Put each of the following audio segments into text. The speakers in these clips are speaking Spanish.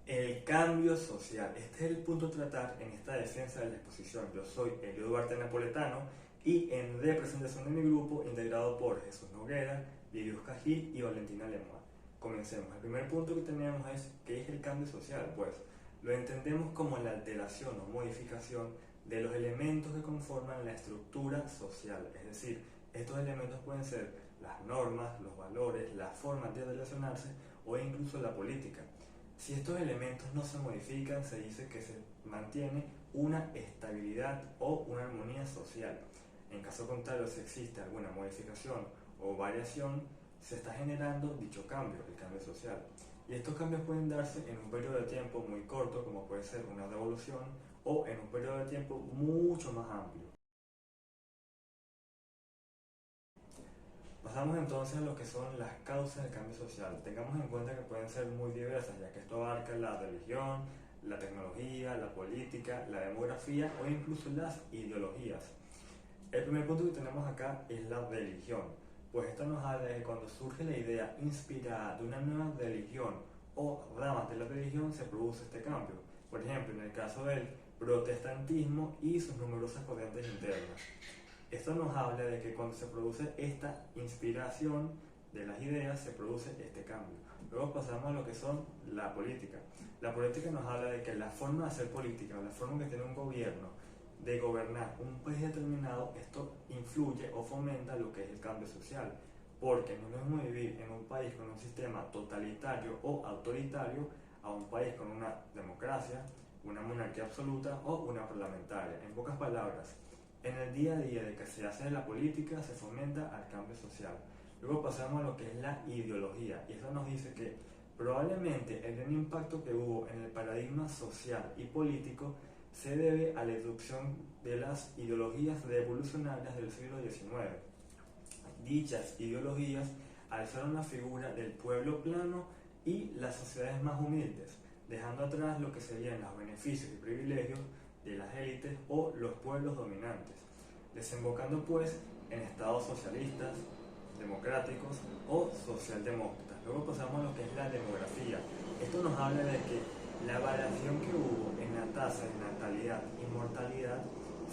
El cambio social. Este es el punto a tratar en esta defensa de la exposición. Yo soy Elio Duarte Napoletano y en representación de mi grupo, integrado por Jesús Noguera, Lidios Cají y Valentina Lemoine. Comencemos. El primer punto que tenemos es ¿qué es el cambio social? Pues lo entendemos como la alteración o modificación de los elementos que conforman la estructura social. Es decir, estos elementos pueden ser las normas, los valores, las formas de relacionarse o incluso la política. Si estos elementos no se modifican, se dice que se mantiene una estabilidad o una armonía social. En caso contrario, si existe alguna modificación o variación, se está generando dicho cambio, el cambio social. Y estos cambios pueden darse en un periodo de tiempo muy corto, como puede ser una revolución, o en un periodo de tiempo mucho más amplio. Pasamos entonces a lo que son las causas del cambio social. Tengamos en cuenta que pueden ser muy diversas, ya que esto abarca la religión, la tecnología, la política, la demografía o incluso las ideologías. El primer punto que tenemos acá es la religión, pues esto nos habla de que cuando surge la idea inspirada de una nueva religión o ramas de la religión se produce este cambio. Por ejemplo, en el caso del protestantismo y sus numerosas corrientes internas. Esto nos habla de que cuando se produce esta inspiración de las ideas, se produce este cambio. Luego pasamos a lo que son la política. La política nos habla de que la forma de hacer política, la forma que tiene un gobierno de gobernar un país determinado, esto influye o fomenta lo que es el cambio social. Porque no es lo mismo vivir en un país con un sistema totalitario o autoritario a un país con una democracia, una monarquía absoluta o una parlamentaria. En pocas palabras, en el día a día de que se hace de la política se fomenta al cambio social. Luego pasamos a lo que es la ideología, y eso nos dice que probablemente el gran impacto que hubo en el paradigma social y político se debe a la introducción de las ideologías revolucionarias del siglo XIX. Dichas ideologías alzaron la figura del pueblo plano y las sociedades más humildes, dejando atrás lo que serían los beneficios y privilegios de las élites o los pueblos dominantes, desembocando pues en estados socialistas, democráticos o socialdemócratas. Luego pasamos a lo que es la demografía. Esto nos habla de que la variación que hubo en la tasa de natalidad y mortalidad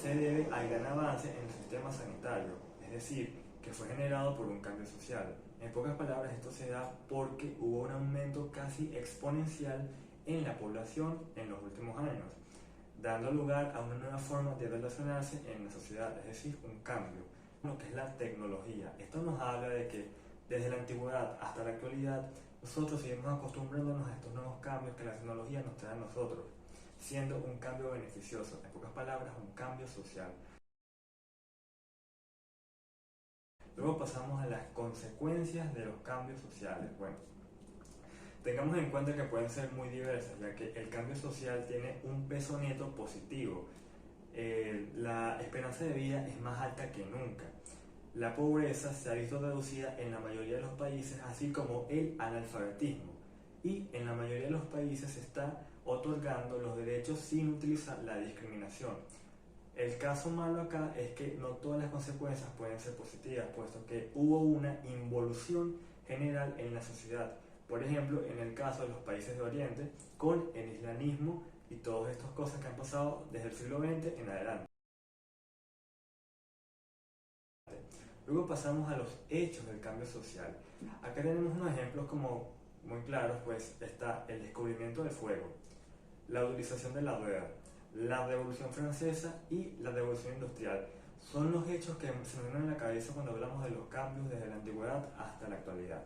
se debe al gran avance en el sistema sanitario, es decir, que fue generado por un cambio social. En pocas palabras, esto se da porque hubo un aumento casi exponencial en la población en los últimos años, dando lugar a una nueva forma de relacionarse en la sociedad, es decir, un cambio. Lo que es la tecnología. Esto nos habla de que desde la antigüedad hasta la actualidad nosotros seguimos acostumbrándonos a estos nuevos cambios que la tecnología nos trae a nosotros, siendo un cambio beneficioso, en pocas palabras, un cambio social. Luego pasamos a las consecuencias de los cambios sociales. Bueno, tengamos en cuenta que pueden ser muy diversas, ya que el cambio social tiene un peso neto positivo. La esperanza de vida es más alta que nunca. La pobreza se ha visto reducida en la mayoría de los países, así como el analfabetismo. Y en la mayoría de los países se está otorgando los derechos sin utilizar la discriminación. El caso malo acá es que no todas las consecuencias pueden ser positivas, puesto que hubo una involución general en la sociedad. Por ejemplo, en el caso de los países de Oriente, con el islamismo y todas estas cosas que han pasado desde el siglo XX en adelante. Luego pasamos a los hechos del cambio social. Acá tenemos unos ejemplos como muy claros, pues está el descubrimiento del fuego, la utilización de la rueda, la Revolución Francesa y la Revolución Industrial. Son los hechos que se nos vienen a la cabeza cuando hablamos de los cambios desde la antigüedad hasta la actualidad.